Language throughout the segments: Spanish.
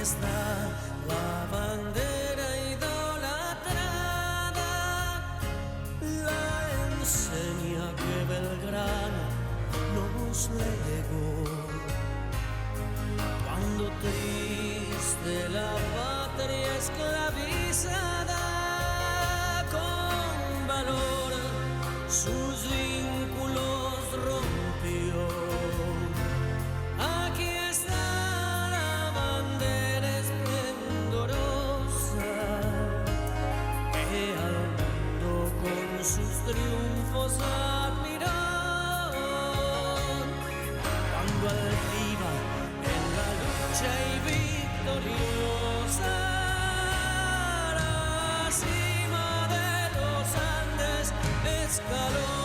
está la bandera idolatrada, la enseña que Belgrano nos legó. Cuando triste la patria esclavizada, con valor sus vínculos rompió. Aquí está la bandera esplendorosa que al mundo con sus triunfos admiró. Cuando altiva en la lucha y victoriosa, la cima de los Andes escaló.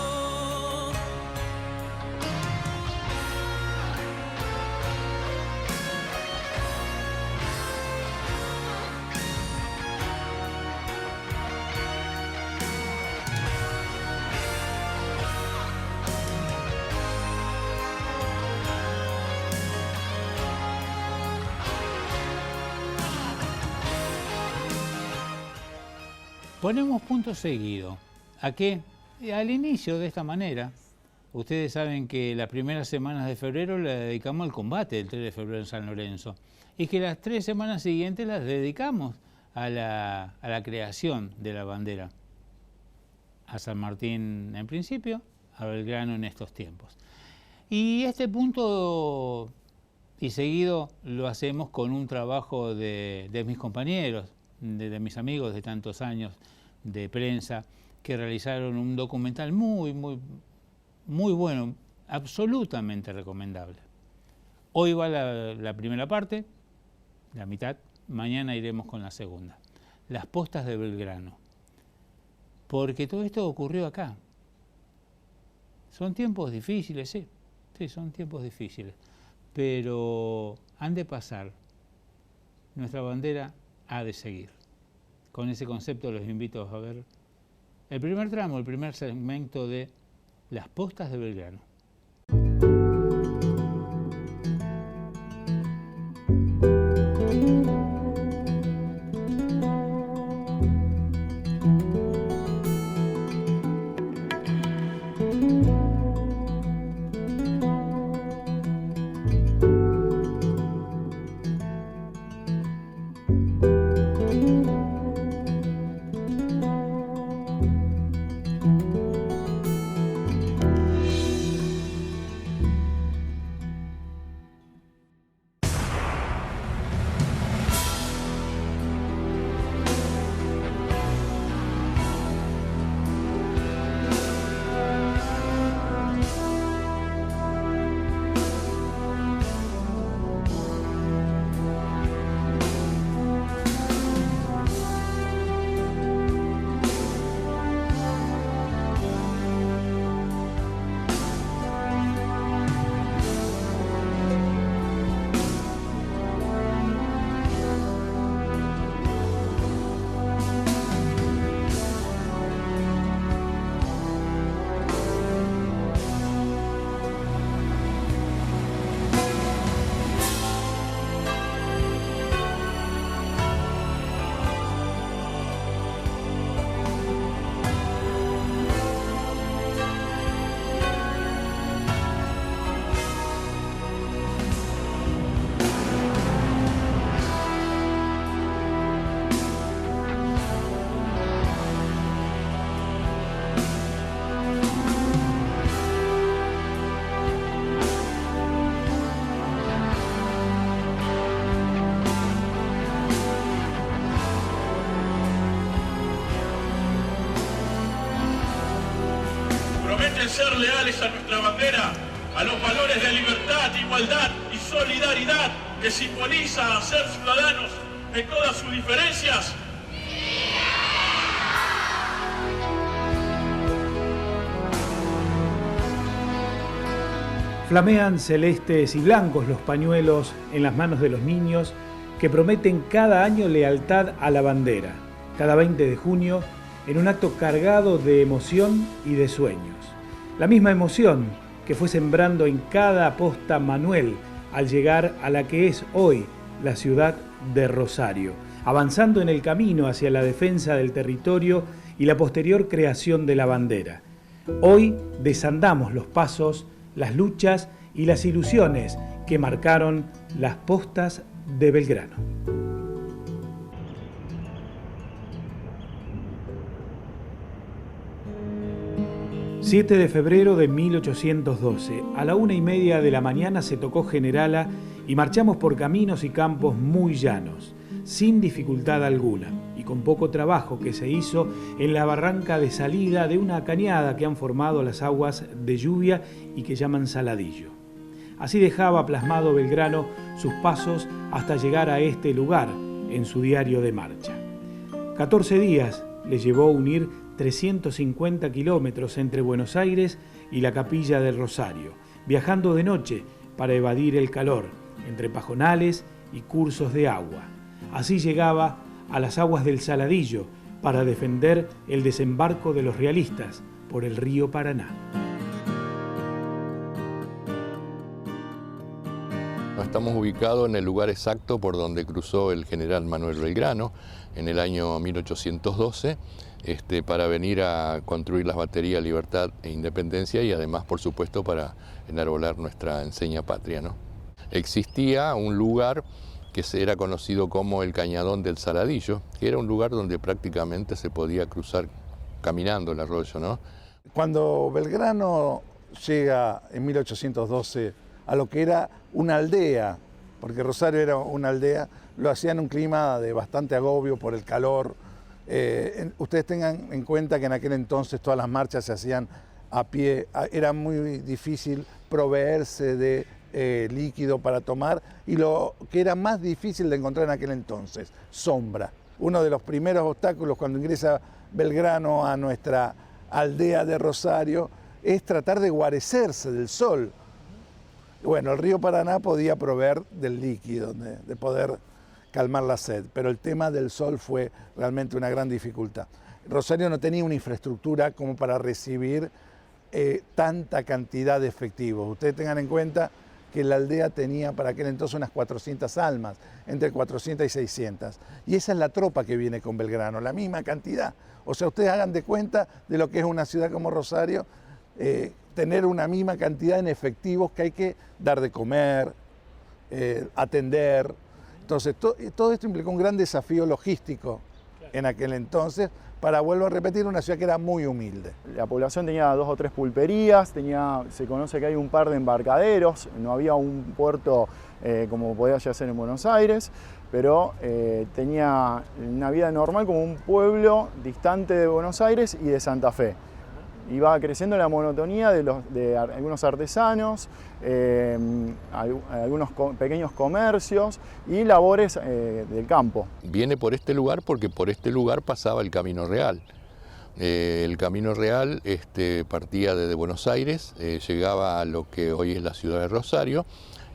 Ponemos punto seguido. ¿A qué? Al inicio de esta manera. Ustedes saben que las primeras semanas de febrero las dedicamos al combate del 3 de febrero en San Lorenzo. Y que las 3 semanas siguientes las dedicamos a la creación de la bandera. A San Martín en principio, a Belgrano en estos tiempos. Y este punto y seguido lo hacemos con un trabajo de mis compañeros, de mis amigos de tantos años de prensa, que realizaron un documental muy bueno, absolutamente recomendable. Hoy va la primera parte, la mitad, mañana iremos con la segunda. Las postas de Belgrano. Porque todo esto ocurrió acá. Son tiempos difíciles, sí, son tiempos difíciles, pero han de pasar. Nuestra bandera ha de seguir. Con ese concepto los invito a ver el primer tramo, el primer segmento de Las postas de Belgrano. Ser leales a nuestra bandera, a los valores de libertad, igualdad y solidaridad que simboliza a ser ciudadanos de todas sus diferencias. Flamean celestes y blancos los pañuelos en las manos de los niños que prometen cada año lealtad a la bandera, cada 20 de junio, en un acto cargado de emoción y de sueños. La misma emoción que fue sembrando en cada posta Manuel al llegar a la que es hoy la ciudad de Rosario, avanzando en el camino hacia la defensa del territorio y la posterior creación de la bandera. Hoy desandamos los pasos, las luchas y las ilusiones que marcaron las postas de Belgrano. 7 de febrero de 1812, a la 1:30 de la mañana se tocó Generala y marchamos por caminos y campos muy llanos, sin dificultad alguna y con poco trabajo que se hizo en la barranca de salida de una cañada que han formado las aguas de lluvia y que llaman Saladillo. Así dejaba plasmado Belgrano sus pasos hasta llegar a este lugar en su diario de marcha. 14 días le llevó unir 350 kilómetros entre Buenos Aires y la Capilla del Rosario, viajando de noche para evadir el calor, entre pajonales y cursos de agua. Así llegaba a las aguas del Saladillo para defender el desembarco de los realistas por el río Paraná. Estamos ubicados en el lugar exacto por donde cruzó el general Manuel Belgrano en el año 1812 para venir a construir las baterías Libertad e Independencia y además, por supuesto, para enarbolar nuestra enseña patria, ¿no? Existía un lugar que era conocido como el Cañadón del Saladillo, que era un lugar donde prácticamente se podía cruzar caminando el arroyo, ¿no? Cuando Belgrano llega en 1812 a lo que era una aldea, porque Rosario era una aldea, lo hacía en un clima de bastante agobio por el calor. Ustedes tengan en cuenta que en aquel entonces todas las marchas se hacían a pie, era muy difícil proveerse de líquido para tomar y lo que era más difícil de encontrar en aquel entonces, sombra. Uno de los primeros obstáculos cuando ingresa Belgrano a nuestra aldea de Rosario es tratar de guarecerse del sol. Bueno, el río Paraná podía proveer del líquido, de poder calmar la sed, pero el tema del sol fue realmente una gran dificultad. Rosario no tenía una infraestructura como para recibir tanta cantidad de efectivos. Ustedes tengan en cuenta que la aldea tenía para aquel entonces unas 400 almas, entre 400 y 600. Y esa es la tropa que viene con Belgrano, la misma cantidad. O sea, ustedes hagan de cuenta de lo que es una ciudad como Rosario, tener una misma cantidad en efectivos que hay que dar de comer, atender. Entonces, todo esto implicó un gran desafío logístico en aquel entonces para, vuelvo a repetir, una ciudad que era muy humilde. La población tenía 2 o 3 pulperías, se conoce que hay un par de embarcaderos, no había un puerto como podía ya ser en Buenos Aires, pero tenía una vida normal como un pueblo distante de Buenos Aires y de Santa Fe. Iba creciendo la monotonía de algunos artesanos, algunos pequeños comercios y labores del campo. Viene por este lugar porque por este lugar pasaba el Camino Real. El Camino Real partía desde Buenos Aires, llegaba a lo que hoy es la ciudad de Rosario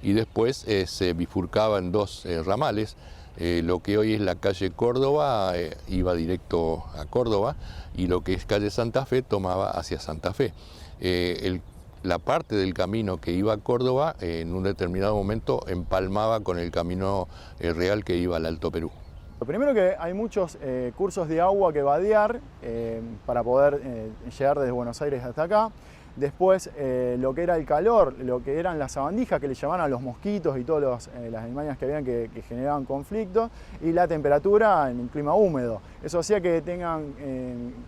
y después se bifurcaba en 2 ramales. Lo que hoy es la calle Córdoba iba directo a Córdoba y lo que es calle Santa Fe tomaba hacia Santa Fe. La parte del camino que iba a Córdoba en un determinado momento empalmaba con el camino real que iba al Alto Perú. Lo primero que hay muchos cursos de agua que vadear para poder llegar desde Buenos Aires hasta acá. Después, lo que era el calor, lo que eran las sabandijas que le llamaban a los mosquitos y todas las alimañas que habían que generaban conflictos, y la temperatura en un clima húmedo. Eso hacía que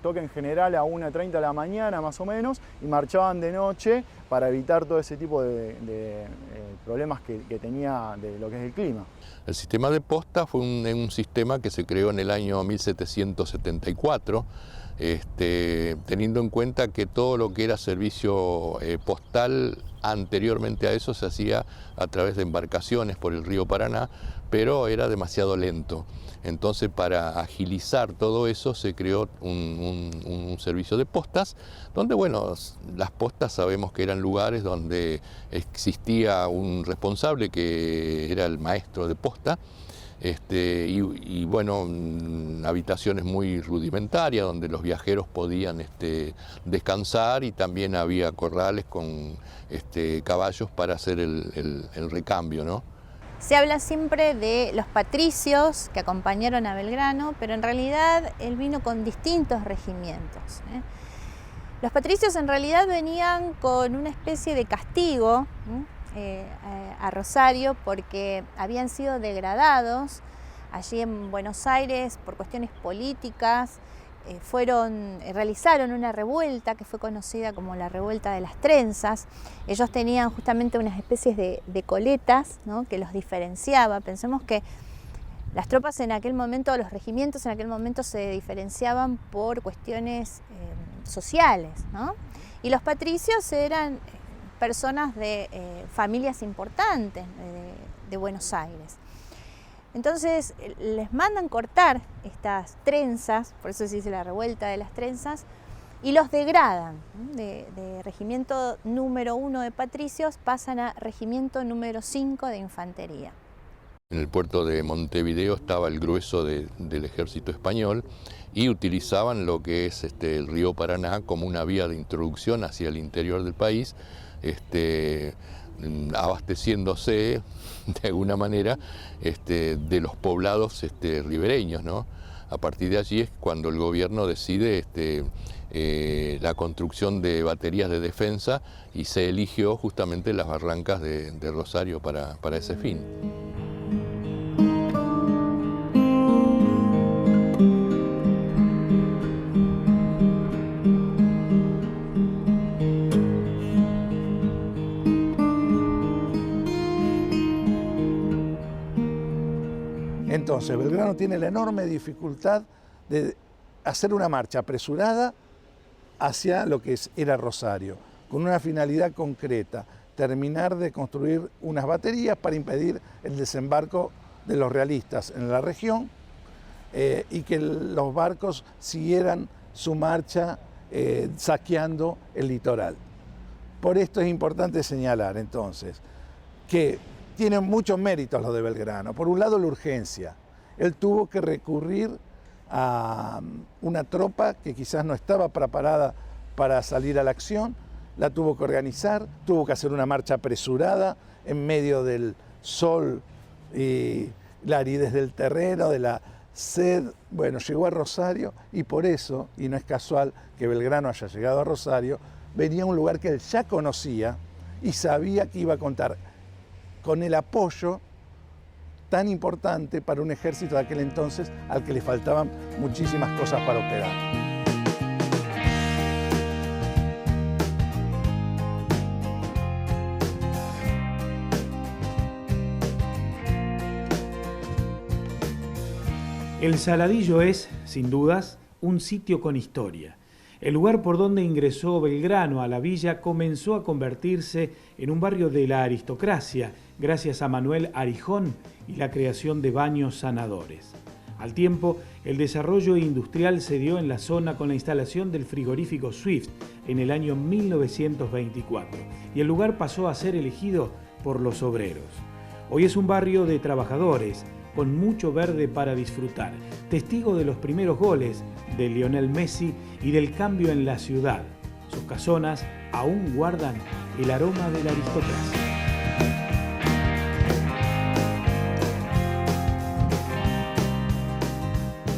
toquen general a 1:30 de la mañana más o menos y marchaban de noche para evitar todo ese tipo de problemas que tenía de lo que es el clima. El sistema de posta fue un sistema que se creó en el año 1774, teniendo en cuenta que todo lo que era servicio postal anteriormente a eso se hacía a través de embarcaciones por el río Paraná, pero era demasiado lento. Entonces, para agilizar todo eso se creó un servicio de postas, donde, bueno, las postas sabemos que eran lugares donde existía un responsable que era el maestro de posta, y bueno, habitaciones muy rudimentarias donde los viajeros podían descansar y también había corrales con caballos para hacer el recambio, ¿no? Se habla siempre de los patricios que acompañaron a Belgrano, pero en realidad él vino con distintos regimientos. Los patricios en realidad venían con una especie de castigo a Rosario porque habían sido degradados allí en Buenos Aires por cuestiones políticas. Realizaron una revuelta que fue conocida como la revuelta de las trenzas. Ellos tenían justamente unas especies de coletas, ¿no?, que los diferenciaba. Pensemos que las tropas en aquel momento, los regimientos en aquel momento se diferenciaban por cuestiones sociales, ¿no? Y los patricios eran personas de familias importantes de Buenos Aires. Entonces les mandan cortar estas trenzas, por eso se dice la revuelta de las trenzas, y los degradan. De regimiento número 1 de patricios pasan a regimiento número 5 de infantería. En el puerto de Montevideo estaba el grueso del ejército español y utilizaban lo que es el río Paraná como una vía de introducción hacia el interior del país, abasteciéndose de alguna manera de los poblados ribereños, ¿no? A partir de allí es cuando el gobierno decide la construcción de baterías de defensa y se eligió justamente las barrancas de Rosario para ese fin. Entonces, Belgrano tiene la enorme dificultad de hacer una marcha apresurada hacia lo que era Rosario, con una finalidad concreta, terminar de construir unas baterías para impedir el desembarco de los realistas en la región y que los barcos siguieran su marcha saqueando el litoral. Por esto es importante señalar entonces que tienen muchos méritos los de Belgrano. Por un lado, la urgencia. Él tuvo que recurrir a una tropa que quizás no estaba preparada para salir a la acción, la tuvo que organizar, tuvo que hacer una marcha apresurada en medio del sol y la aridez del terreno, de la sed. Bueno, llegó a Rosario y por eso, y no es casual que Belgrano haya llegado a Rosario, venía a un lugar que él ya conocía y sabía que iba a contar con el apoyo tan importante para un ejército de aquel entonces al que le faltaban muchísimas cosas para operar. El Saladillo es, sin dudas, un sitio con historia. El lugar por donde ingresó Belgrano a la villa comenzó a convertirse en un barrio de la aristocracia, gracias a Manuel Arijón y la creación de baños sanadores. Al tiempo, el desarrollo industrial se dio en la zona con la instalación del frigorífico Swift en el año 1924, y el lugar pasó a ser elegido por los obreros. Hoy es un barrio de trabajadores, con mucho verde para disfrutar, testigo de los primeros goles de Lionel Messi y del cambio en la ciudad. Sus casonas aún guardan el aroma de la aristocracia.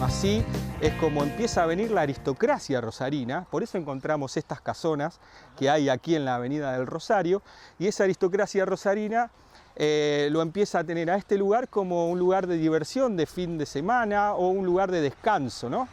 Así es como empieza a venir la aristocracia rosarina, por eso encontramos estas casonas que hay aquí en la Avenida del Rosario, y esa aristocracia rosarina lo empieza a tener a este lugar como un lugar de diversión de fin de semana o un lugar de descanso, ¿no?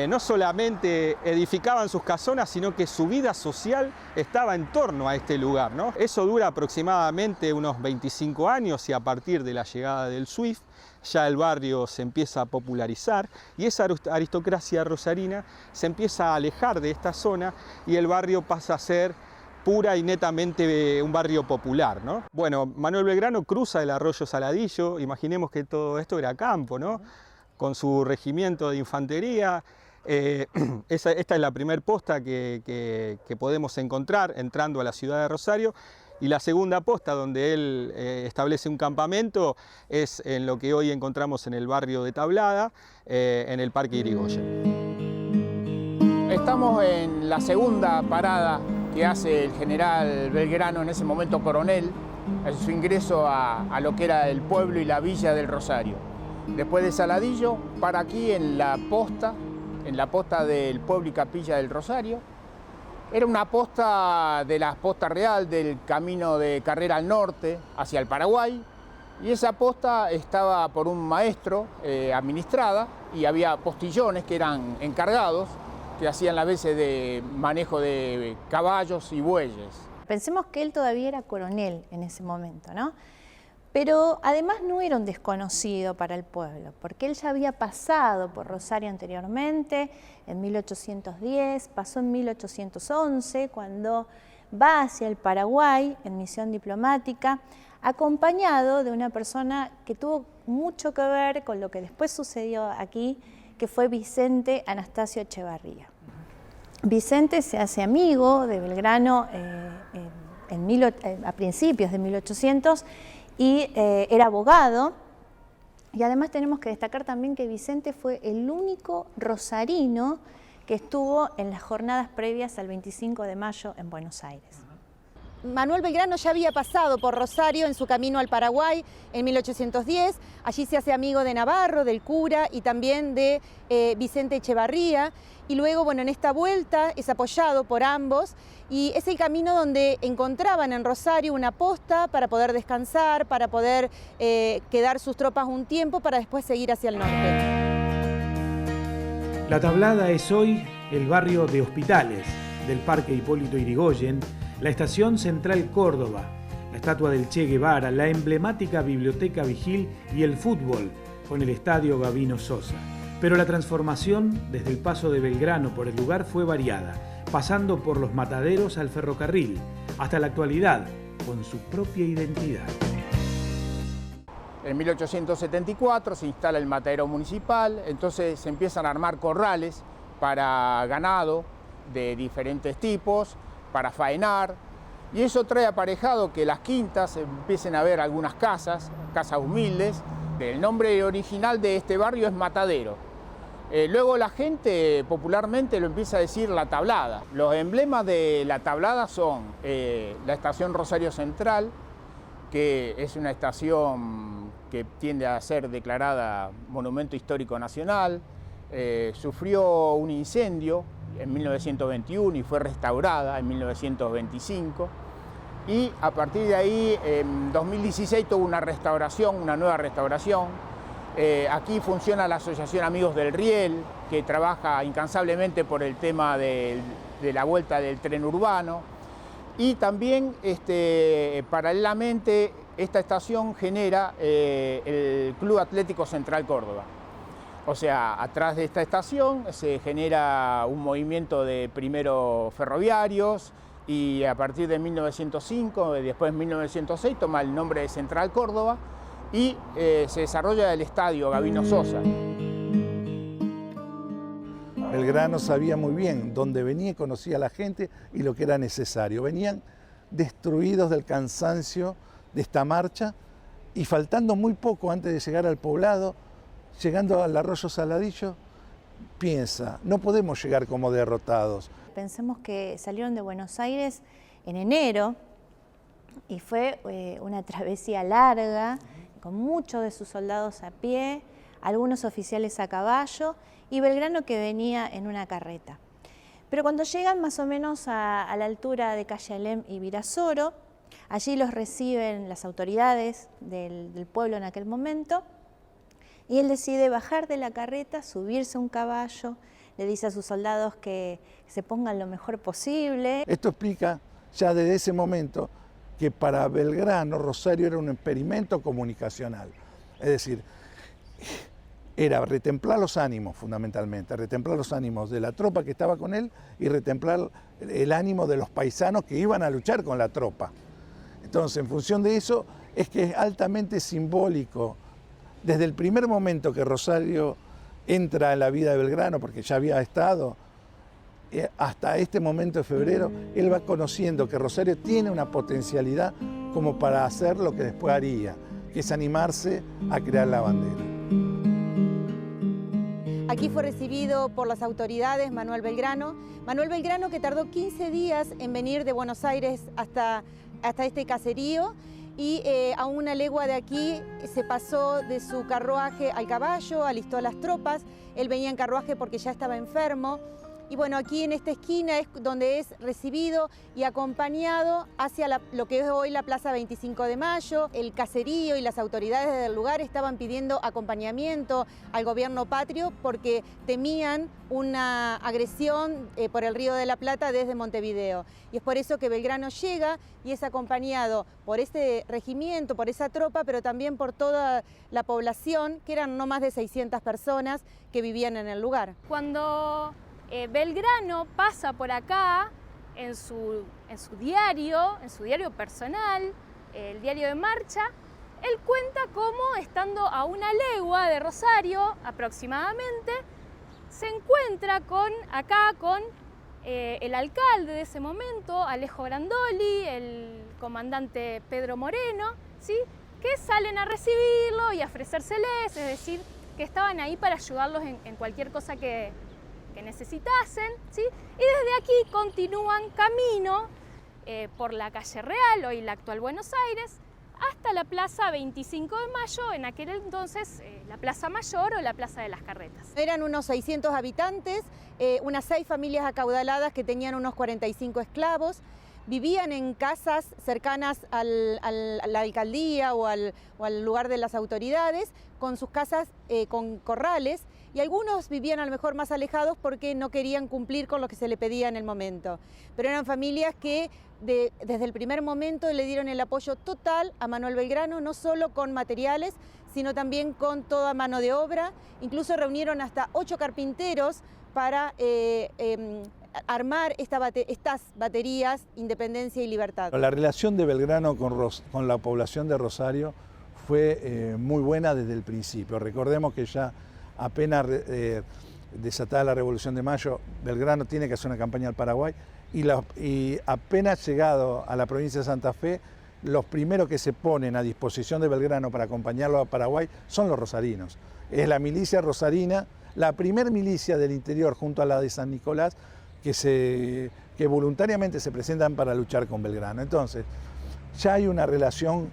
No solamente edificaban sus casonas, sino que su vida social estaba en torno a este lugar, ¿no? Eso dura aproximadamente unos 25 años y a partir de la llegada del Swift ya el barrio se empieza a popularizar y esa aristocracia rosarina se empieza a alejar de esta zona y el barrio pasa a ser pura y netamente un barrio popular, ¿no? Bueno, Manuel Belgrano cruza el arroyo Saladillo, imaginemos que todo esto era campo, ¿no? Con su regimiento de infantería. Esta es la primer posta que podemos encontrar entrando a la ciudad de Rosario, y la segunda posta donde él establece un campamento es en lo que hoy encontramos en el barrio de Tablada, en el Parque Irigoyen. Estamos en la segunda parada que hace el general Belgrano, en ese momento coronel, su ingreso a lo que era el pueblo y la villa del Rosario. Después de Saladillo, para aquí en la posta del pueblo y capilla del Rosario. Era una posta de la posta real del camino de Carrera al norte hacia el Paraguay, y esa posta estaba por un maestro administrada, y había postillones que eran encargados, que hacían las veces de manejo de caballos y bueyes. Pensemos que él todavía era coronel en ese momento, ¿no? Pero además no era un desconocido para el pueblo, porque él ya había pasado por Rosario anteriormente, en 1810, pasó en 1811, cuando va hacia el Paraguay en misión diplomática, acompañado de una persona que tuvo mucho que ver con lo que después sucedió aquí, que fue Vicente Anastasio Echevarría. Vicente se hace amigo de Belgrano a principios de 1800 y era abogado, y además tenemos que destacar también que Vicente fue el único rosarino que estuvo en las jornadas previas al 25 de mayo en Buenos Aires. Manuel Belgrano ya había pasado por Rosario en su camino al Paraguay en 1810, allí se hace amigo de Navarro, del cura y también de Vicente Echevarría, y luego, bueno, en esta vuelta es apoyado por ambos y es el camino donde encontraban en Rosario una posta para poder descansar, para poder quedar sus tropas un tiempo para después seguir hacia el norte. La Tablada es hoy el barrio de Hospitales del Parque Hipólito Yrigoyen, la Estación Central Córdoba, la estatua del Che Guevara, la emblemática Biblioteca Vigil y el fútbol con el Estadio Gabino Sosa. Pero la transformación desde el paso de Belgrano por el lugar fue variada, pasando por los mataderos al ferrocarril, hasta la actualidad, con su propia identidad. En 1874 se instala el matadero municipal, entonces se empiezan a armar corrales para ganado de diferentes tipos, para faenar, y eso trae aparejado que las quintas empiecen a ver algunas casas humildes. El nombre original de este barrio es Matadero. Luego la gente popularmente lo empieza a decir La Tablada. Los emblemas de La Tablada son la estación Rosario Central, que es una estación que tiende a ser declarada Monumento Histórico Nacional, sufrió un incendio en 1921 y fue restaurada en 1925, y a partir de ahí en 2016 tuvo una restauración, una nueva restauración. Aquí funciona la Asociación Amigos del Riel, que trabaja incansablemente por el tema de la vuelta del tren urbano, y también paralelamente esta estación genera el Club Atlético Central Córdoba. O sea, atrás de esta estación se genera un movimiento de primero ferroviarios, y a partir de 1905, después de 1906, toma el nombre de Central Córdoba y se desarrolla el Estadio Gabino Sosa. Belgrano sabía muy bien dónde venía y conocía a la gente y lo que era necesario. Venían destruidos del cansancio de esta marcha, y faltando muy poco antes de llegar al poblado, llegando al arroyo Saladillo, piensa, no podemos llegar como derrotados. Pensemos que salieron de Buenos Aires en enero y fue una travesía larga, con muchos de sus soldados a pie, algunos oficiales a caballo y Belgrano que venía en una carreta. Pero cuando llegan más o menos a la altura de Calle Alem y Virasoro, allí los reciben las autoridades del pueblo en aquel momento, y él decide bajar de la carreta, subirse a un caballo, le dice a sus soldados que se pongan lo mejor posible. Esto explica ya desde ese momento que para Belgrano Rosario era un experimento comunicacional. Es decir, era retemplar los ánimos fundamentalmente, retemplar los ánimos de la tropa que estaba con él y retemplar el ánimo de los paisanos que iban a luchar con la tropa. Entonces, en función de eso, es que es altamente simbólico. Desde el primer momento que Rosario entra en la vida de Belgrano, porque ya había estado, hasta este momento de febrero, él va conociendo que Rosario tiene una potencialidad como para hacer lo que después haría, que es animarse a crear la bandera. Aquí fue recibido por las autoridades Manuel Belgrano que tardó 15 días en venir de Buenos Aires hasta este caserío, y a una legua de aquí se pasó de su carruaje al caballo, alistó a las tropas. Él venía en carruaje porque ya estaba enfermo. Y bueno, aquí en esta esquina es donde es recibido y acompañado hacia lo que es hoy la Plaza 25 de Mayo. El caserío y las autoridades del lugar estaban pidiendo acompañamiento al gobierno patrio porque temían una agresión por el Río de la Plata desde Montevideo. Y es por eso que Belgrano llega y es acompañado por este regimiento, por esa tropa, pero también por toda la población, que eran no más de 600 personas que vivían en el lugar. Cuando Belgrano pasa por acá en su diario personal, el diario de marcha, él cuenta cómo, estando a una legua de Rosario aproximadamente, se encuentra con el alcalde de ese momento, Alejo Brandoli, el comandante Pedro Moreno, ¿sí?, que salen a recibirlo y a ofrecérseles, es decir, que estaban ahí para ayudarlos en cualquier cosa que necesitasen, ¿sí? Y desde aquí continúan camino por la calle Real, hoy la actual Buenos Aires, hasta la Plaza 25 de Mayo, en aquel entonces la Plaza Mayor o la Plaza de las Carretas. Eran unos 600 habitantes, unas 6 familias acaudaladas que tenían unos 45 esclavos. Vivían en casas cercanas a la alcaldía o al lugar de las autoridades, con sus casas con corrales, y algunos vivían a lo mejor más alejados porque no querían cumplir con lo que se le pedía en el momento. Pero eran familias que desde el primer momento le dieron el apoyo total a Manuel Belgrano, no solo con materiales, sino también con toda mano de obra. Incluso reunieron hasta 8 carpinteros para armar estas baterías Independencia y Libertad. La relación de Belgrano con la población de Rosario fue muy buena desde el principio. Recordemos que ya apenas desatada la Revolución de Mayo, Belgrano tiene que hacer una campaña al Paraguay y apenas llegado a la provincia de Santa Fe, los primeros que se ponen a disposición de Belgrano para acompañarlo a Paraguay son los rosarinos. Es la milicia rosarina, la primer milicia del interior junto a la de San Nicolás, que voluntariamente se presentan para luchar con Belgrano. Entonces, ya hay una relación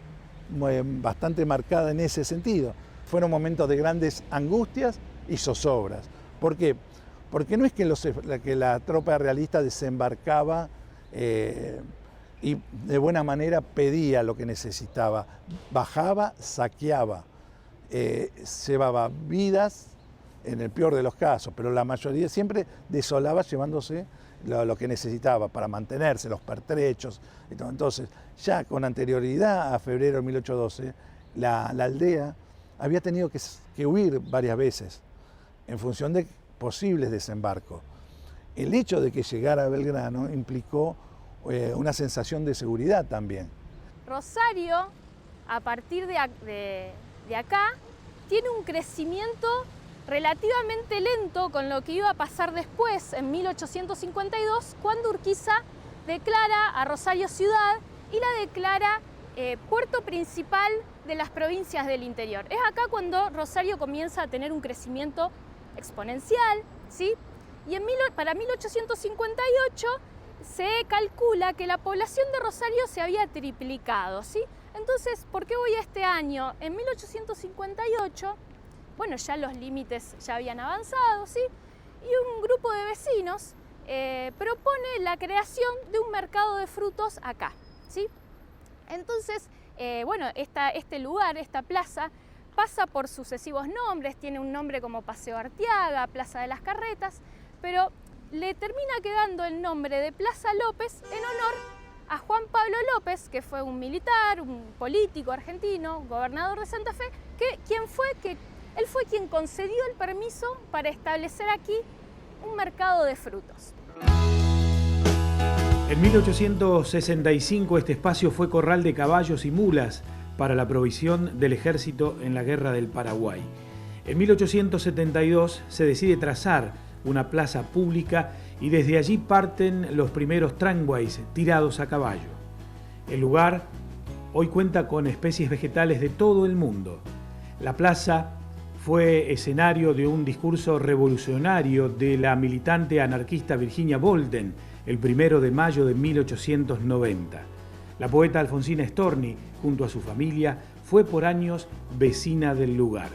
bastante marcada en ese sentido. Fueron momentos de grandes angustias y zozobras. ¿Por qué? Porque no es que la tropa realista desembarcaba y de buena manera pedía lo que necesitaba. Bajaba, saqueaba, llevaba vidas, en el peor de los casos, pero la mayoría siempre desolaba llevándose lo que necesitaba para mantenerse, los pertrechos. Entonces, ya con anterioridad a febrero de 1812, la aldea había tenido que huir varias veces en función de posibles desembarcos. El hecho de que llegara a Belgrano implicó una sensación de seguridad también. Rosario, a partir de acá, tiene un crecimiento relativamente lento con lo que iba a pasar después, en 1852, cuando Urquiza declara a Rosario ciudad y la declara puerto principal de las provincias del interior. Es acá cuando Rosario comienza a tener un crecimiento exponencial, ¿sí? Y para 1858 se calcula que la población de Rosario se había triplicado, ¿sí? Entonces, ¿por qué voy a este año? En 1858, bueno, ya los límites ya habían avanzado, ¿sí? Y un grupo de vecinos propone la creación de un mercado de frutos acá, ¿sí? Entonces, bueno, este lugar, esta plaza, pasa por sucesivos nombres, tiene un nombre como Paseo Arteaga, Plaza de las Carretas, pero le termina quedando el nombre de Plaza López en honor a Juan Pablo López, que fue un militar, un político argentino, gobernador de Santa Fe, él fue quien concedió el permiso para establecer aquí un mercado de frutos. En 1865 este espacio fue corral de caballos y mulas para la provisión del ejército en la Guerra del Paraguay. En 1872 se decide trazar una plaza pública y desde allí parten los primeros tramways tirados a caballo. El lugar hoy cuenta con especies vegetales de todo el mundo. La plaza fue escenario de un discurso revolucionario de la militante anarquista Virginia Bolden el 1 de mayo de 1890. La poeta Alfonsina Storni, junto a su familia, fue por años vecina del lugar.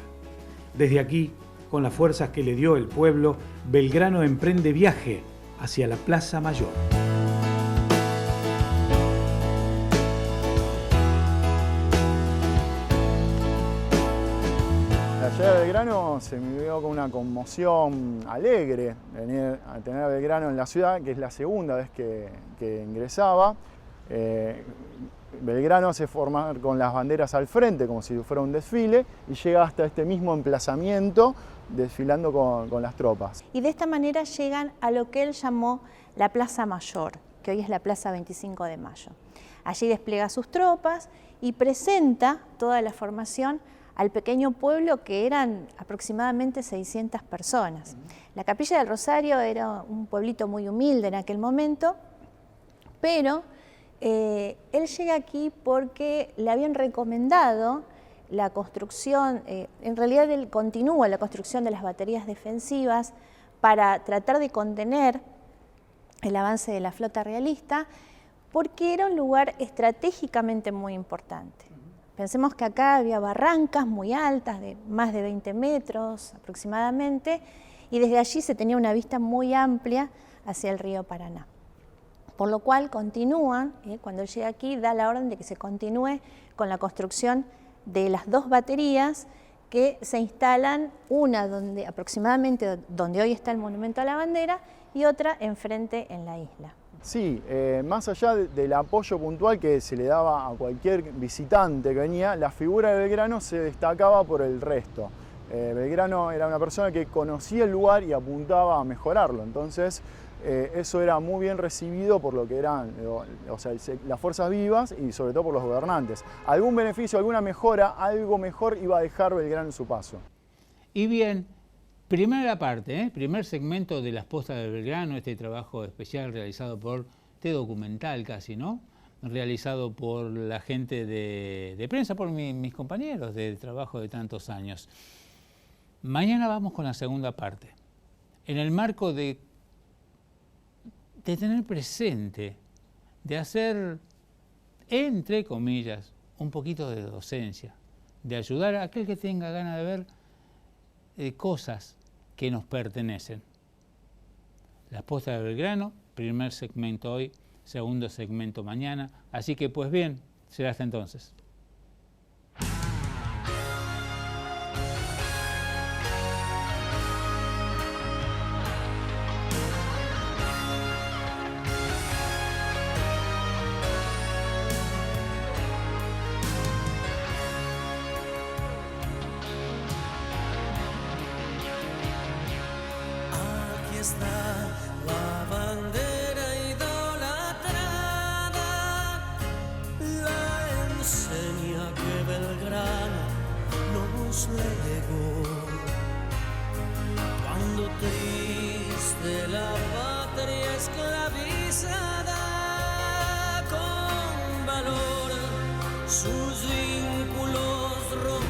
Desde aquí, con las fuerzas que le dio el pueblo, Belgrano emprende viaje hacia la Plaza Mayor. La llegada de Belgrano se vivió con una conmoción alegre, venir a tener a Belgrano en la ciudad, que es la segunda vez que ingresaba. Belgrano se forma con las banderas al frente, como si fuera un desfile, y llega hasta este mismo emplazamiento, desfilando con las tropas. Y de esta manera llegan a lo que él llamó la Plaza Mayor, que hoy es la Plaza 25 de Mayo. Allí despliega sus tropas y presenta toda la formación al pequeño pueblo, que eran aproximadamente 600 personas. La Capilla del Rosario era un pueblito muy humilde en aquel momento, pero él llega aquí porque le habían recomendado la construcción, en realidad él continúa la construcción de las baterías defensivas para tratar de contener el avance de la flota realista, porque era un lugar estratégicamente muy importante. Pensemos que acá había barrancas muy altas, de más de 20 metros aproximadamente, y desde allí se tenía una vista muy amplia hacia el río Paraná. Por lo cual continúan, cuando él llega aquí, da la orden de que se continúe con la construcción de las dos baterías que se instalan, una aproximadamente donde hoy está el Monumento a la Bandera y otra enfrente en la isla. Sí, más allá del apoyo puntual que se le daba a cualquier visitante que venía, la figura de Belgrano se destacaba por el resto. Belgrano era una persona que conocía el lugar y apuntaba a mejorarlo, entonces eso era muy bien recibido por lo que eran las fuerzas vivas y sobre todo por los gobernantes. Algún beneficio, alguna mejora, algo mejor iba a dejar Belgrano en su paso. Y bien, primera parte, primer segmento de Las Postas de Belgrano, este trabajo especial realizado por, documental casi, ¿no? Realizado por la gente de prensa, por mis compañeros de trabajo de tantos años. Mañana vamos con la segunda parte, en el marco de tener presente, de hacer, entre comillas, un poquito de docencia, de ayudar a aquel que tenga ganas de ver cosas que nos pertenecen. Las Postas de Belgrano, primer segmento hoy, segundo segmento mañana, así que pues bien, será hasta entonces. La bandera idolatrada, la enseña que Belgrano nos legó. Cuando triste la patria esclavizada, con valor sus vínculos rompió.